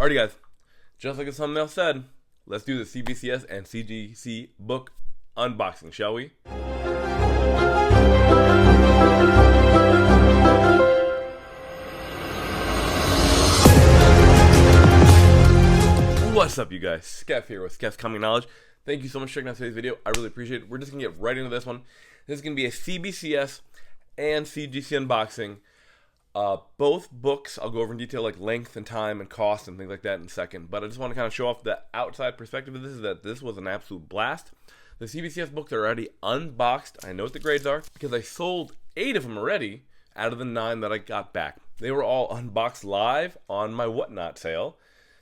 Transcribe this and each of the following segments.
Alrighty guys, just like the thumbnail said, let's do the CBCS and CGC book unboxing, shall we? What's up you guys, Skeff here with Skeffscomics Knowledge. Thank you so much for checking out today's video, I really appreciate it. We're just going to get right into this one. This is going to be a CBCS and CGC unboxing. Both books, I'll go over in detail like length and time and cost and things like that in a second. But I just want to kind of show off the outside perspective of this, is that this was an absolute blast. The CBCS books are already unboxed. I know what the grades are because I sold 8 of them already out of the 9 that I got back. They were all unboxed live on my Whatnot sale.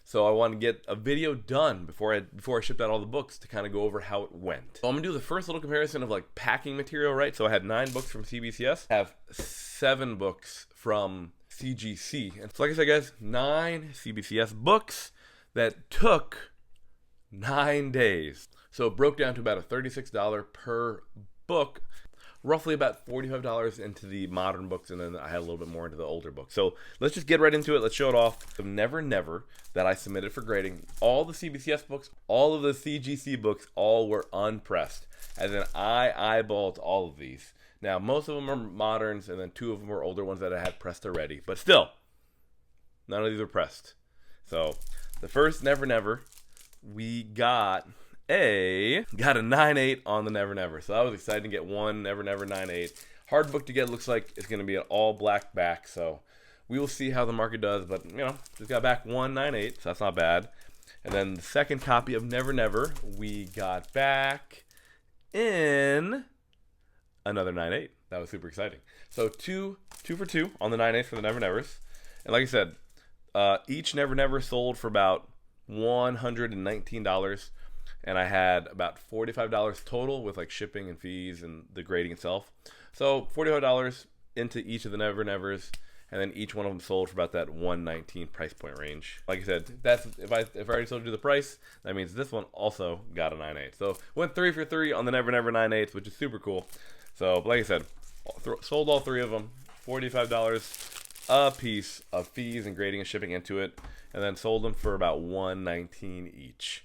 So I wanted to get a video done before I shipped out all the books to kind of go over how it went. So I'm gonna do the first little comparison of like packing material, right? So I had 9 books from CBCS, I have 7 books from CGC. And so like I said guys, 9 CBCS books that took 9 days. So it broke down to about a $36 per book, roughly about $45 into the modern books, and then I had a little bit more into the older books. So let's just get right into it. Let's show it off. The Never Never that I submitted for grading, all the CBCS books, all of the CGC books, all were unpressed. As in, I eyeballed all of these. Now, most of them are moderns, and then 2 of them are older ones that I had pressed already. But still, none of these are pressed. So the first Never Never, we got a 9.8 on the Never Never. So I was excited to get one Never Never 9.8. Hard book to get, looks like it's going to be an all black back. So we will see how the market does. But, you know, just got back one 9.8, so that's not bad. And then the second copy of Never Never, we got back in another 9.8. That was super exciting. So two for 2 on the 9.8 for the Never Nevers. And like I said, each Never Never sold for about $119. And I had about $45 total with like shipping and fees and the grading itself. So $45 into each of the Never Nevers, and then each one of them sold for about that $119 price point range. Like I said, that's if I already told you the price, that means this one also got a 9.8. So went 3 for 3 on the Never Never 9.8s, which is super cool. So like I said, sold all 3 of them, $45 a piece of fees and grading and shipping into it, and then sold them for about $119 each.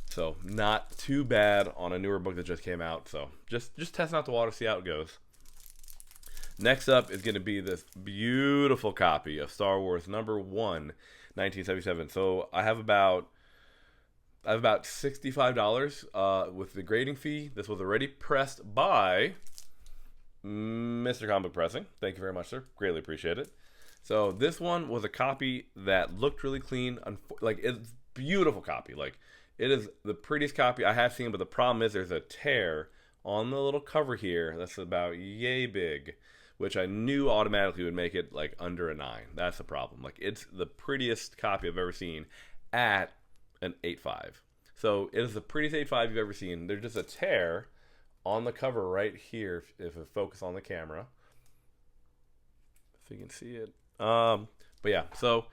So not too bad on a newer book that just came out. So just testing out the water, see how it goes. Next up is going to be this beautiful copy of Star Wars #1, 1977. So I have about $65 with the grading fee. This was already pressed by Mr. Comic Book Pressing. Thank you very much, sir. Greatly appreciate it. So this one was a copy that looked really clean. Like, it's beautiful copy. Like, it is the prettiest copy I have seen, but the problem is there's a tear on the little cover here that's about yay big, which I knew automatically would make it like under a 9. That's the problem. Like, it's the prettiest copy I've ever seen at an 8.5. So it is the prettiest 8.5 you've ever seen. There's just a tear on the cover right here if it focuses on the camera. If you can see it. But yeah, so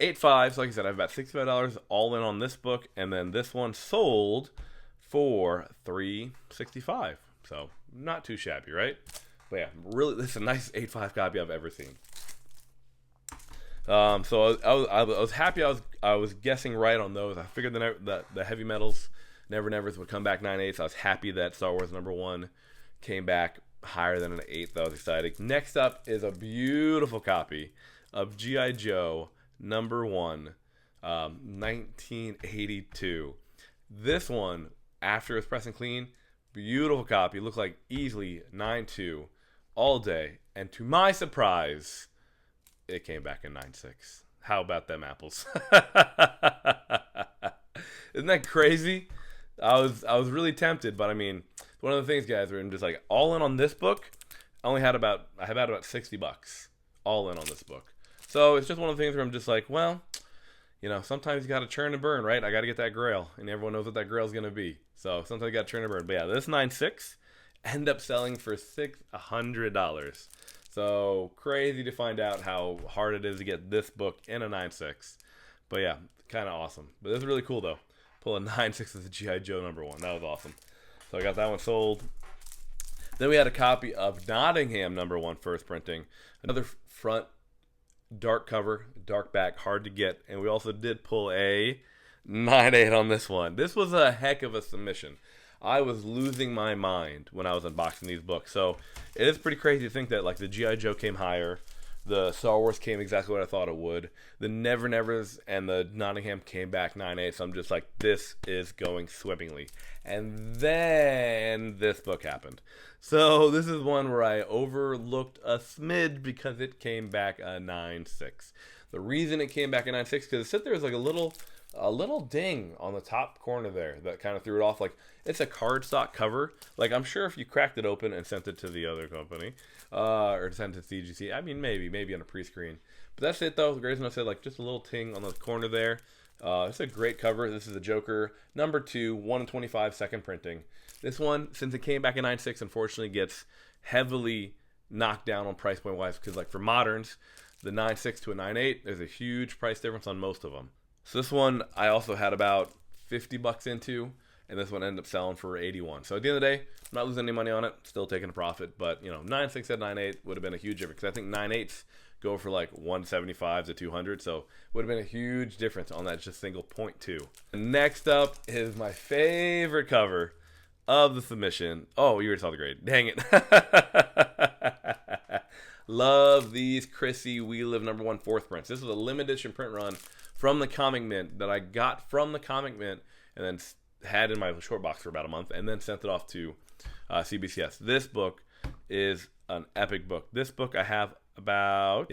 8.5, so like I said, I have about $65 all in on this book, and then this one sold for $365. So not too shabby, right? But yeah, really, this is a nice 8.5 copy I've ever seen. So I was happy I was guessing right on those. I figured the heavy metals Never Nevers would come back 9.8. So I was happy that Star Wars #1 came back higher than an 8. That was exciting. Next up is a beautiful copy of G.I. Joe #1, 1982. This one, after it's pressed and clean, beautiful copy. Looked like easily 9.2 all day. And to my surprise, it came back in 9.6. How about them apples? Isn't that crazy? I was really tempted, but I mean, one of the things, guys, where I'm just like all in on this book. I had about $60 all in on this book. So it's just one of the things where I'm just like, well, you know, sometimes you got to churn and burn, right? I got to get that grail, and everyone knows what that grail is going to be. So sometimes you got to churn and burn. But yeah, this 9.6 ended up selling for $600. So crazy to find out how hard it is to get this book in a 9.6. But yeah, kind of awesome. But this is really cool though. Pull a 9.6 as a G.I. Joe #1. That was awesome. So I got that one sold. Then we had a copy of Nottingham #1 first printing. Another front dark cover, dark back, hard to get. And we also did pull a 9/8 on this one. This was a heck of a submission. I was losing my mind when I was unboxing these books. So it is pretty crazy to think that like the G.I. Joe came higher. The Star Wars came exactly what I thought it would. The Never Nevers and the Nottingham came back 9/8. So I'm just like, this is going swimmingly. And then this book happened. So this is one where I overlooked a smidge because it came back a 9/6. The reason it came back a 9/6 because it said there was like a little ding on the top corner there that kind of threw it off. Like, it's a cardstock cover. Like, I'm sure if you cracked it open and sent it to the other company, or sent it to CGC, I mean, maybe on a pre-screen. But that's it, though. The reason I said, like, just a little ting on the corner there. It's a great cover. This is the Joker, number 2, 1 in 25, second printing. This one, since it came back in 9/6, unfortunately gets heavily knocked down on price point-wise, because, like, for moderns, the 9/6 to a 9/8, there's a huge price difference on most of them. So this one I also had about 50 bucks into, and this one ended up selling for 81. So at the end of the day, I'm not losing any money on it, still taking a profit. But, you know, 9/6 at 9/8 would have been a huge difference. Because I think 9/8s go for like 175 to 200, so would have been a huge difference on that just single 0.2. Next up is my favorite cover of the submission. Oh, you already saw the grade. Dang it. Love these Chrissy We Live #1 4th prints. This was a limited edition print run from the Comic Mint that I got from the Comic Mint and then had in my short box for about a month and then sent it off to CBCS. This book is an epic book. This book I have about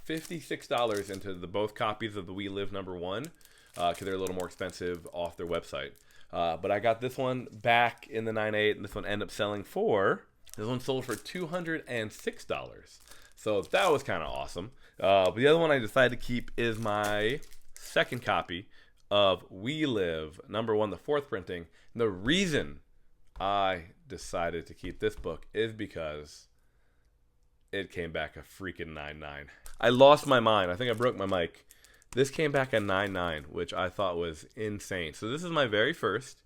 $56 into the both copies of the We Live #1 because they're a little more expensive off their website. But I got this one back in the 9/8 and this one ended up selling for, this one sold for $206. So that was kind of awesome. But the other one I decided to keep is my second copy of We Live #1, the 4th printing. And the reason I decided to keep this book is because it came back a freaking 9/9. I lost my mind. I think I broke my mic. This came back a 9/9, which I thought was insane. So this is my very first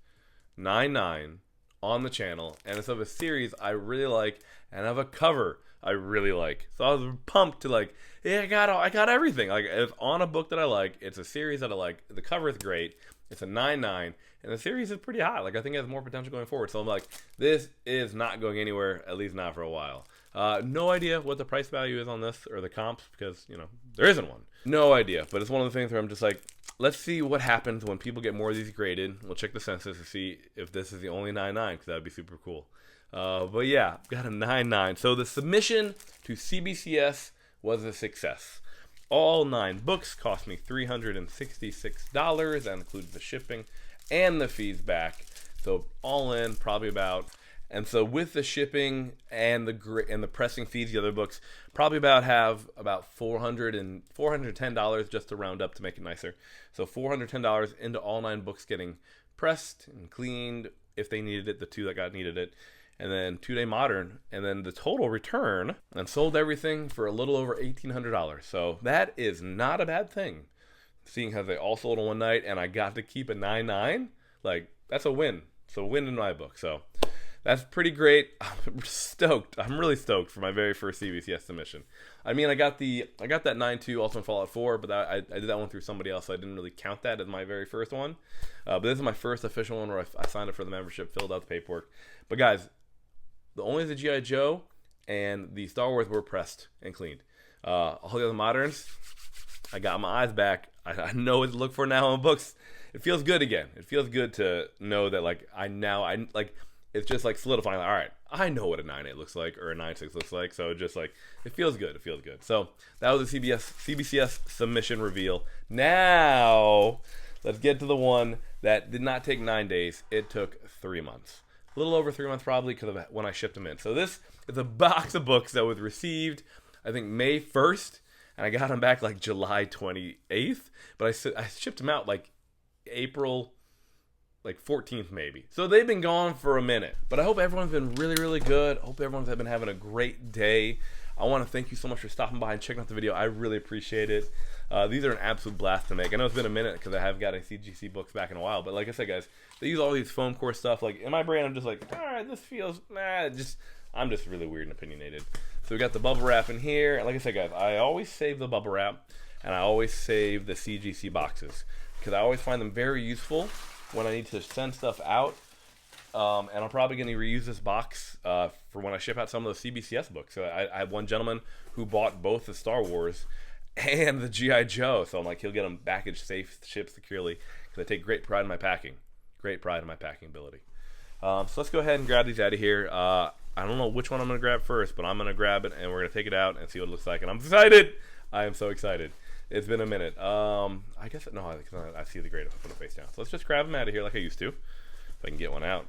9/9 on the channel, and it's of a series I really like, and of a cover I really like. So I was pumped to like, yeah, I got everything. Like, it's on a book that I like. It's a series that I like. The cover is great. It's a 9/9, and the series is pretty hot. Like, I think it has more potential going forward. So I'm like, this is not going anywhere, at least not for a while. No idea what the price value is on this or the comps because, you know, there isn't one. No idea, but it's one of the things where I'm just like, let's see what happens when people get more of these graded. We'll check the census to see if this is the only 9/9 because that would be super cool. But yeah, got a 9/9. So the submission to CBCS was a success. All 9 books cost me $366. That includes the shipping and the fees back. So all in, probably about. And so with the shipping and the pressing fees, the other books probably have about $410 just to round up to make it nicer. So $410 into all 9 books getting pressed and cleaned if they needed it, the 2 that needed it, and then 2-day modern, and then the total return, and sold everything for a little over $1,800. So that is not a bad thing, seeing how they all sold in one night and I got to keep a 9/9. Like, that's a win. It's a win in my book. So that's pretty great. I'm stoked. I'm really stoked for my very first CBCS submission. I mean, I got that 9/2 Ultimate Fallout 4, but I did that one through somebody else, so I didn't really count that as my very first one. But this is my first official one where I signed up for the membership, filled out the paperwork. But guys, only the G.I. Joe and the Star Wars were pressed and cleaned. All the other moderns, I got my eyes back. I know what to look for now in books. It feels good again. It feels good to know that like it's just like solidifying. Like, all right, I know what a 9/8 looks like or a 9/6 looks like. So just like it feels good. It feels good. So that was the CBCS submission reveal. Now let's get to the one that did not take 9 days. It took 3 months. A little over 3 months probably because of when I shipped them in. So this is a box of books that was received, I think, May 1st, and I got them back like July 28th. But I shipped them out like April, like 14th maybe. So they've been gone for a minute. But I hope everyone's been really, really good. I hope everyone's been having a great day. I want to thank you so much for stopping by and checking out the video. I really appreciate it. These are an absolute blast to make. I know it's been a minute because I have got a CGC books back in a while. But like I said, guys, they use all these foam core stuff. Like in my brain, I'm just like, all right, this feels, I'm just really weird and opinionated. So we got the bubble wrap in here. And like I said, guys, I always save the bubble wrap, and I always save the CGC boxes, because I always find them very useful when I need to send stuff out. And I'm probably going to reuse this box for when I ship out some of those CBCS books. So I had one gentleman who bought both the Star Wars and the G.I. Joe. So I'm like, he'll get them packaged safe, shipped securely, because I take great pride in my packing. Great pride in my packing ability. So let's go ahead and grab these out of here. I don't know which one I'm going to grab first, but I'm going to grab it, and we're going to take it out and see what it looks like. And I'm excited. I am so excited. It's been a minute. I guess, no, I see the grade if I put it face down. So let's just grab them out of here like I used to, if I can get one out.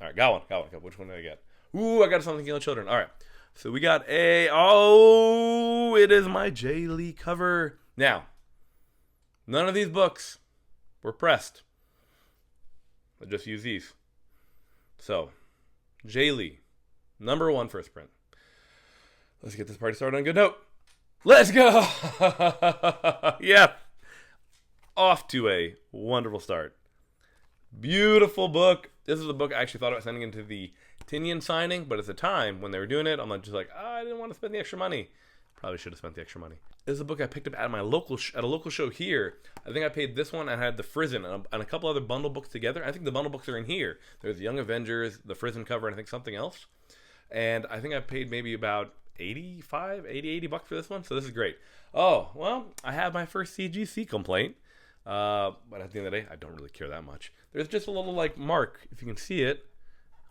All right, got one. Which one did I get? Ooh, I got Something Killing Children. All right. So we got it is my Jay Lee cover. Now, none of these books were pressed. I just use these. So, Jay Lee, #1 first print. Let's get this party started on a good note. Let's go! Yeah. Off to a wonderful start. Beautiful book. This is a book I actually thought about sending into the Tinian signing, but at the time when they were doing it, I'm just like, I didn't want to spend the extra money. Probably should have spent the extra money. This is a book I picked up at my local at a local show here. I think I paid this one. I had the Frizzen and a couple other bundle books together. I think the bundle books are in here. There's Young Avengers, the Frizzen cover, and I think something else. And I think I paid maybe about 80 bucks for this one. So this is great. Oh, well, I have my first CGC complaint. But at the end of the day, I don't really care that much. There's just a little like mark, if you can see it.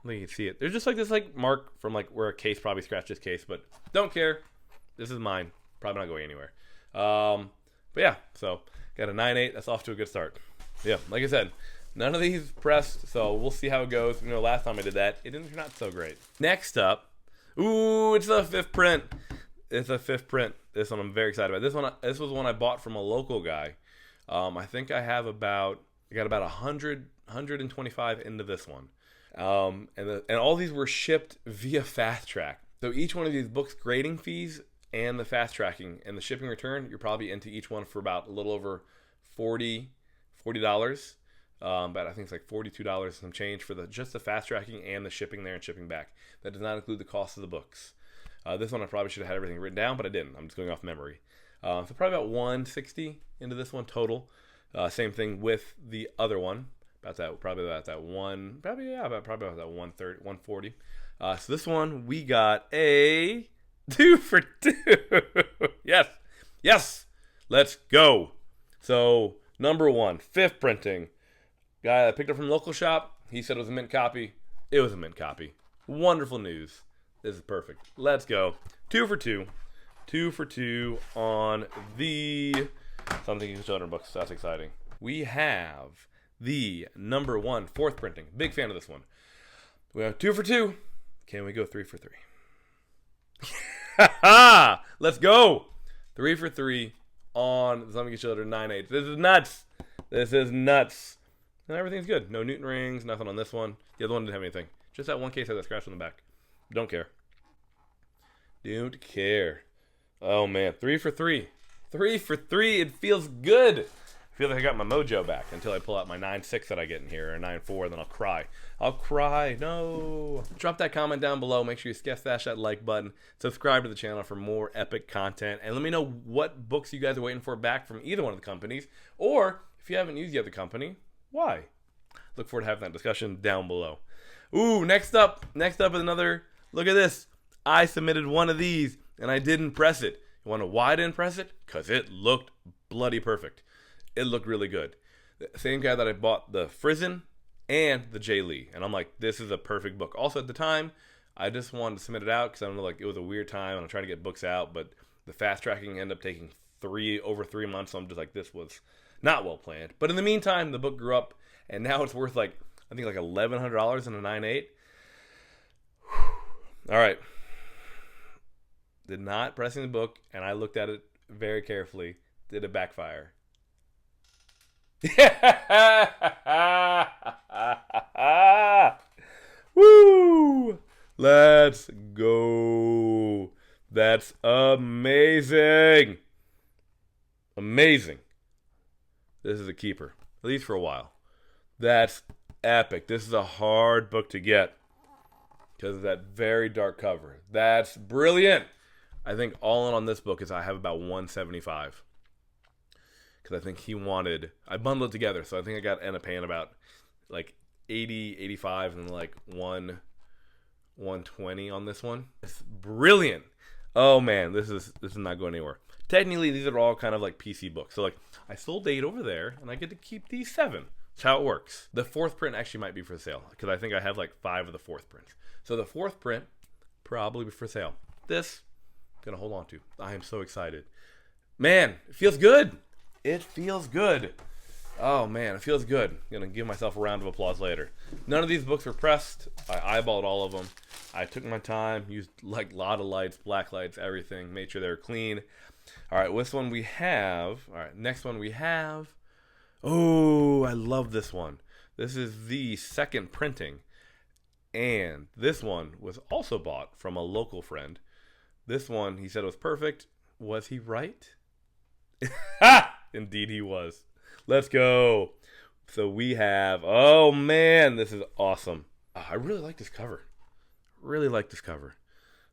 I think you can see it. There's just like this like mark from like where a case probably scratched this case, but don't care. This is mine. Probably not going anywhere. But yeah, so got a 9.8. That's off to a good start. Yeah, like I said, none of these pressed, so we'll see how it goes. You know, last time I did that, it didn't turn out so great. Next up, ooh, it's a 5th print. It's a 5th print. This one I'm very excited about. This was one I bought from a local guy. I think I got about 125 into this one. And all these were shipped via Fast Track. So each one of these books grading fees and the fast tracking and the shipping return, you're probably into each one for about a little over $40. But I think it's like $42 and some change for just the fast tracking and the shipping there and shipping back. That does not include the cost of the books. This one I probably should have had everything written down, but I didn't. I'm just going off memory. So probably about 160 into this one total. Same thing with the other one. Probably about that 130, 140. So this one we got a 2 for 2. Yes. Let's go. So #1, 5th printing. Guy I picked up from the local shop. He said it was a mint copy. It was a mint copy. Wonderful news. This is perfect. Let's go. 2 for 2. 2 for 2 on the Something Killing Children books. That's exciting. We have the #1 4th printing. Big fan of this one. We have 2 for 2. Can we go 3 for 3? Let's go. 3 for 3 on Something Killing Children 9.8. This is nuts. This is nuts. And everything's good. No Newton rings. Nothing on this one. The other one didn't have anything. Just that one case had that scratch on the back. Don't care. Don't care. Oh man, 3 for 3. 3 for 3. It feels good. I feel like I got my mojo back until I pull out my 9.6 that I get in here, or 9.4, then I'll cry. I'll cry. No. Drop that comment down below. Make sure you smash that like button. Subscribe to the channel for more epic content. And let me know what books you guys are waiting for back from either one of the companies. Or if you haven't used the other company, why? Look forward to having that discussion down below. Ooh, next up is another. Look at this. I submitted one of these and I didn't press it. You want to know why I didn't press it? Because it looked bloody perfect. It looked really good. The same guy that I bought the Frizzen and the Jay Lee. And I'm like, this is a perfect book. Also at the time, I just wanted to submit it out because I don't know, like it was a weird time and I'm trying to get books out, but the fast tracking ended up taking over 3 months. So I'm just like, this was not well planned. But in the meantime, the book grew up and now it's worth like, I think like $1,100 in a 9.8. All right. Did not pressing the book, and I looked at it very carefully. Did it backfire? Woo! Let's go. That's amazing. Amazing. This is a keeper, at least for a while. That's epic. This is a hard book to get. because of that very dark cover. That's brilliant. I think all in on this book is I have about 175. Because I think he wanted, I bundled it together, so I think I ended up paying about like 80, 85, and like 120 on this one. It's brilliant. Oh man, this is not going anywhere. Technically, these are all kind of like PC books. So like, I sold 8 over there, and I get to keep these 7. That's how it works. The 4th print actually might be for sale, because I think I have like 5 of the 4th prints. So the 4th print, probably for sale. This, gonna hold on to. I am so excited. Man, it feels good. It feels good. Oh man, it feels good. I'm gonna give myself a round of applause later. None of these books were pressed. I eyeballed all of them. I took my time, used like a lot of lights, black lights, everything, made sure they were clean. All right, this one we have. All right, next one we have. Oh, I love this one. This is the 2nd printing. And this one was also bought from a local friend. This one, he said was perfect. Was he right? Ha! Indeed he was. Let's go. So we have, oh man, this is awesome. I really like this cover. Really like this cover.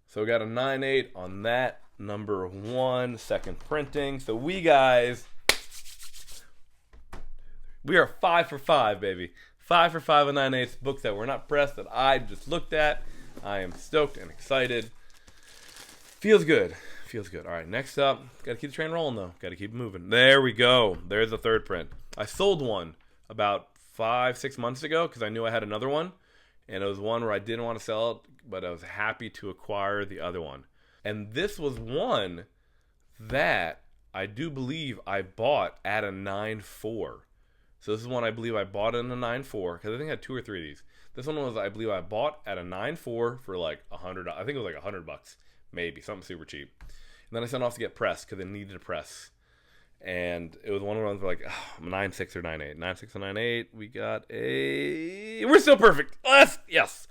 So we got a 9/8 on that. Number 1, 2nd printing. So we guys, we are 5 for 5, baby. 5 for 5 on 9/8 books that were not pressed that I just looked at. I am stoked and excited. Feels good. Feels good. All right, next up, got to keep the train rolling though. Got to keep moving. There we go. There's the 3rd print. I sold one about 5-6 months ago because I knew I had another one, and it was one where I didn't want to sell it, but I was happy to acquire the other one. And this was one that I do believe I bought at a 9.4. So this is one I believe I bought in a 9.4 because I think I had 2 or 3 of these. This one was I believe I bought at a 9.4 for like $100. I think it was like $100, maybe something super cheap. And then I sent off to get pressed because it needed a press. And it was one of the ones where like 9.6 or 9.8. 9.6 and 9.8. We got a... We're still perfect. Yes.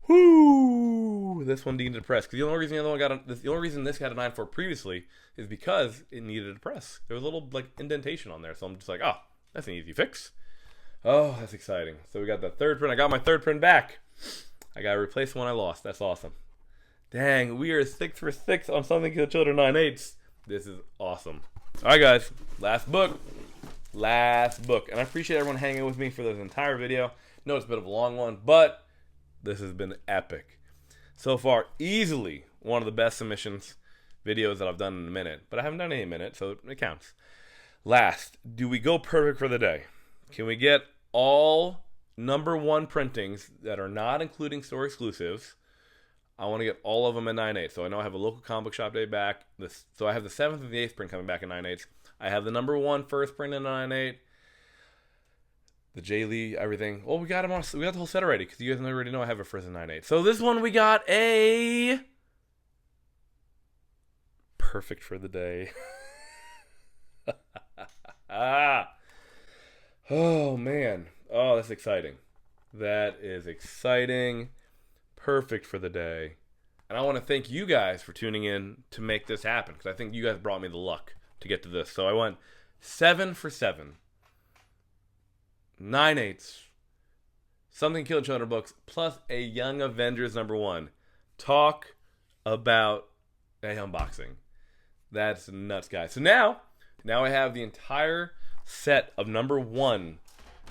Whoo! This one needed a press. Because the only reason the only reason this got a 9.4 previously is because it needed a press. There was a little like indentation on there. So I'm just like, oh, that's an easy fix. Oh, that's exciting. So we got the 3rd print. I got my 3rd print back. I got to replace the one I lost. That's awesome. Dang, we are 6 for 6 on Something Kill Children 9/8. This is awesome. All right, guys, last book. And I appreciate everyone hanging with me for this entire video. No, it's a bit of a long one, but this has been epic. So far, easily one of the best submissions videos that I've done in a minute, but I haven't done any in a minute, so it counts. Last, do we go perfect for the day? Can we get all number 1 printings that are not including store exclusives? I want to get all of them at 9/8. So I know I have a local comic book shop day back. So I have the 7th and the 8th print coming back at 9/8. I have the number 1 first print in 9/8. The J. Lee, everything. Well, we got them on. We got the whole set already because you guys already know I have a first in 9/8. So this one we got a perfect for the day. Oh man. Oh, that's exciting. That is exciting. Perfect for the day. And I want to thank you guys for tuning in to make this happen because I think you guys brought me the luck to get to this. So I went 7 for 7. 9/8. Something Killed Children books plus a Young Avengers number 1. Talk about a unboxing. That's nuts, guys. So now I have the entire set of number 1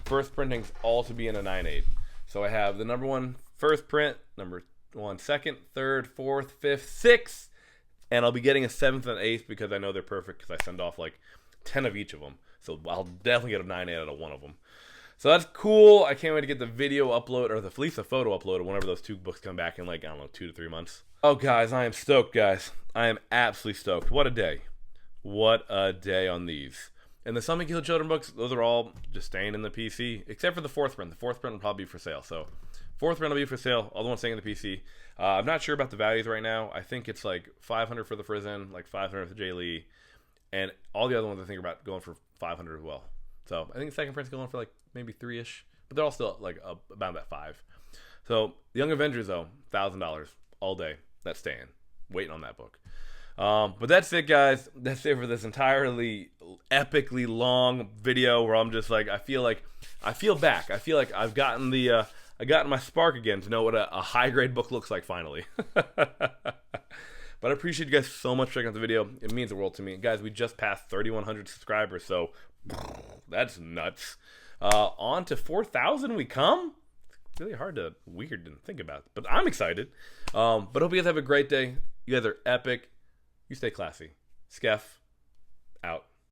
first printings all to be in a 9/8. So I have the number 1 first print, number 1 second, 3rd, 4th, 5th, 6th, and I'll be getting a 7th and 8th because I know they're perfect because I send off like 10 of each of them. So I'll definitely get a 9/8 out of one of them. So that's cool. I can't wait to get the video upload or at least the photo uploaded whenever those 2 books come back in like, I don't know, 2 to 3 months. Oh, guys, I am stoked, guys. I am absolutely stoked. What a day. What a day on these. And the Something Killed Children books, those are all just staying in the PC, except for the 4th print. The 4th print will probably be for sale. So 4th print will be for sale. All the ones staying in the PC. I'm not sure about the values right now. I think it's like $500 for the Frizzen, like $500 for the J. Lee, and all the other ones I think are about going for $500 as well. So I think the 2nd print's going for like maybe 3-ish, but they're all still like about that 5. So the Young Avengers though, $1,000 all day. That's staying. Waiting on that book. But that's it, guys. That's it for this entirely epically long video where I'm just like, I feel back. I feel like I've gotten the I got my spark again to know what a high-grade book looks like finally. But I appreciate you guys so much for checking out the video. It means the world to me. Guys, we just passed 3,100 subscribers, so that's nuts. On to 4,000 we come? It's really weird to think about, but I'm excited. But hope you guys have a great day. You guys are epic. You stay classy. Skeff, out.